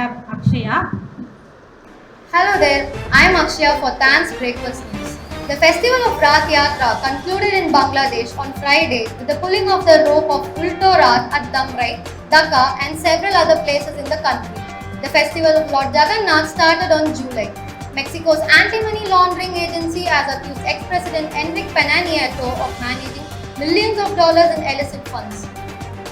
have Akshaya. Hello there, I am Akshaya for Than's Breakfast News. The festival of Rath Yatra concluded in Bangladesh on Friday with the pulling of the rope of Ulto Rath at Damrai, Dhaka and several other places in the country. The festival of Lord Jagannath started on July. Mexico's anti-money laundering agency has accused ex-president Enrique Pena Nieto of managing millions of dollars in illicit funds.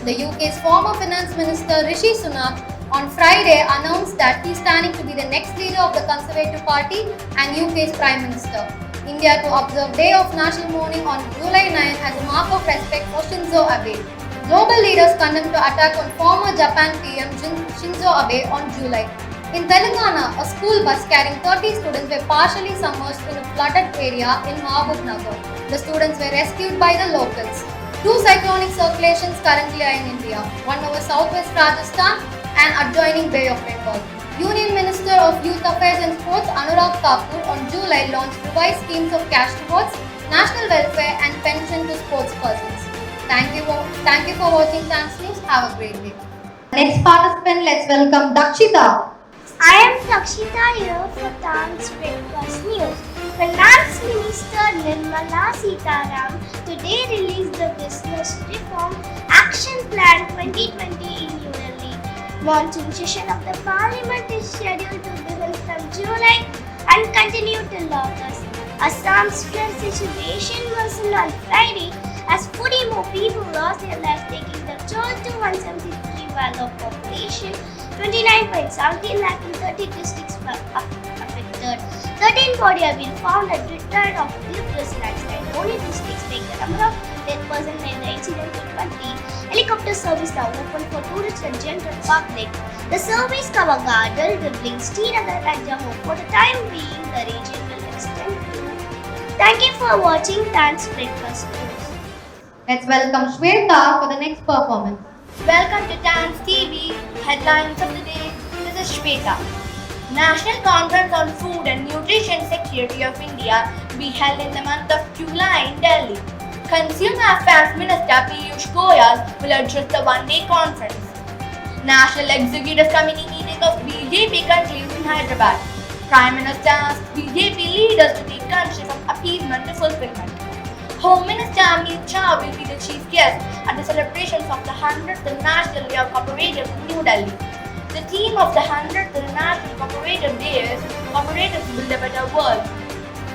The UK's former finance minister Rishi Sunak on Friday announced that he is standing to be the next leader of the Conservative Party and UK's Prime Minister. India to observe Day of National Mourning on July 9 as a mark of respect for Shinzo Abe. Global leaders condemned the attack on former Japan PM Shinzo Abe on July. In Telangana, a school bus carrying 30 students were partially submerged in a flooded area in Mahabub Nagar. The students were rescued by the locals. Two cyclonic circulations currently are in India, one over southwest Rajasthan and adjoining Bay of Bengal. Union Minister of Youth Affairs and Sports Anurag Thakur on July launched revised schemes of cash rewards, national welfare and pension to sports persons. Thank you for watching Thanks News. Have a great day. Next participant, let's welcome Dakshita. I am Dakshita here for Than's Breakfast News. Finance Minister Nirmala Sitaram today released the Business Reform Action Plan 2020 in New Delhi. Monsoon session of the Parliament is scheduled to begin from July and continue till August. Assam's flood situation worsened on Friday as 40 more people lost their lives, taking the toll to 173 while the population 29.17 lakh in 30 districts were affected. 13 bodies have been found at return of debris landslide. Only districts make the number of death person in the incident to 20. Helicopter service now open for tourists and general public. The service cover Gadal, Dribbling, Srinagar and Jammu. For the time being, the region will extend to. Thank you for watching Than's Breakfast News. Let's welcome Shweta for the next performance. Welcome to Than's TV. Headlines of the day. This is Shweta. National Conference on Food and Nutrition Security of India be held in the month of July in Delhi. Consumer Affairs Minister Piyush Goyal will address the one-day conference. National Executive Committee meeting of BJP countries in Hyderabad. Prime Minister asked BJP leaders to take country from appeasement to fulfillment. Home Minister Amit Shah will be the chief guest at the celebrations of the 100th International Day of Cooperative in New Delhi. The theme of the 100th International Cooperative Day is Cooperatives Build a Better World.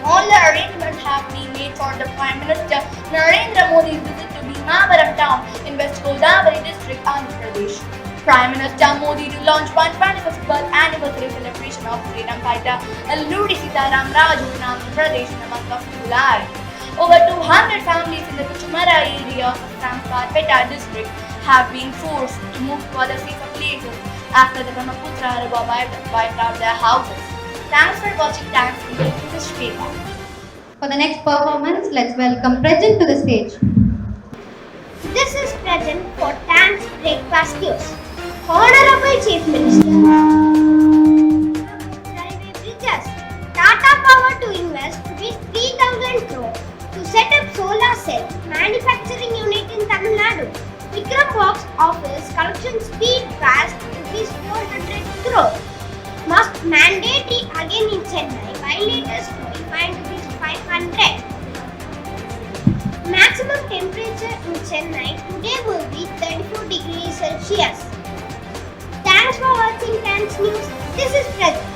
All the arrangements have been made for the Prime Minister Narendra Modi's visit to Bhimavaram town in West Godavari district, Andhra Pradesh. Prime Minister Modi to launch 125th birth anniversary celebration of freedom fighter Alluri Sitaram Raju in Andhra Pradesh in the month of July. Over 200 families in the Kuchumara area of Samkarpeta district have been forced to move to other safer places after the Brahmaputra river wiped out their houses. Thanks for watching Thanks TV. This is Shweta. For the next performance, let's welcome Prajit to the stage. This is present for Thanks Breakfast News. Honorable Chief Minister. Railway bridges. Tata Power to invest rupees 3,000 crore to set up solar cell manufacturing unit in Tamil Nadu. Vikram Box Office collection speed fast rupees 400 crore. Must mandatory again in Chennai. Violators to be fined rupees 500. Maximum temperature in Chennai today will be 34 degrees Celsius. Thanks for watching Thanks News. This is Present.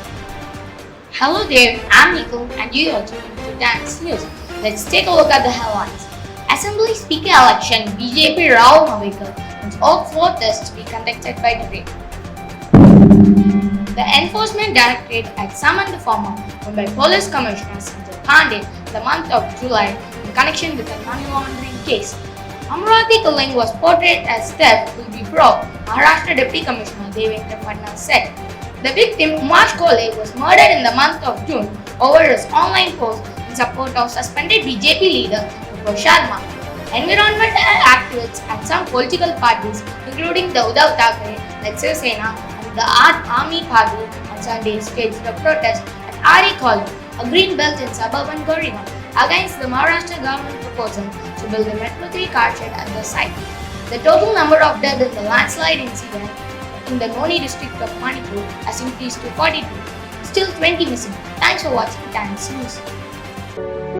Hello there, I'm Nico and you are tuning to Thanks News. Let's take a look at the headlines. Assembly Speaker election, BJP Rahul Mavekar wants all four tests to be conducted by today. The Enforcement Directorate had summoned the former Mumbai Police Commissioner Sanjay Pandey in the month of July in connection with a money laundering case. Amravati killing was portrayed as theft will be brought, Maharashtra Deputy Commissioner Devendra Fadnavis said. The victim, Umash Kole, was murdered in the month of June over his online post in support of suspended BJP leader Vipul Sharma. Environmental activists and some political parties, including the Uddhav Thackeray, like Shiv Sena and the Army Party, on Sunday staged a protest at RE Colony, a green belt in suburban Goregaon, against the Maharashtra government proposal to build a Metro 3 car shed at the site. The total number of deaths in the landslide incident in the Noni district of Manipur has increased to 42. Still 20 missing. Thanks for watching Times News.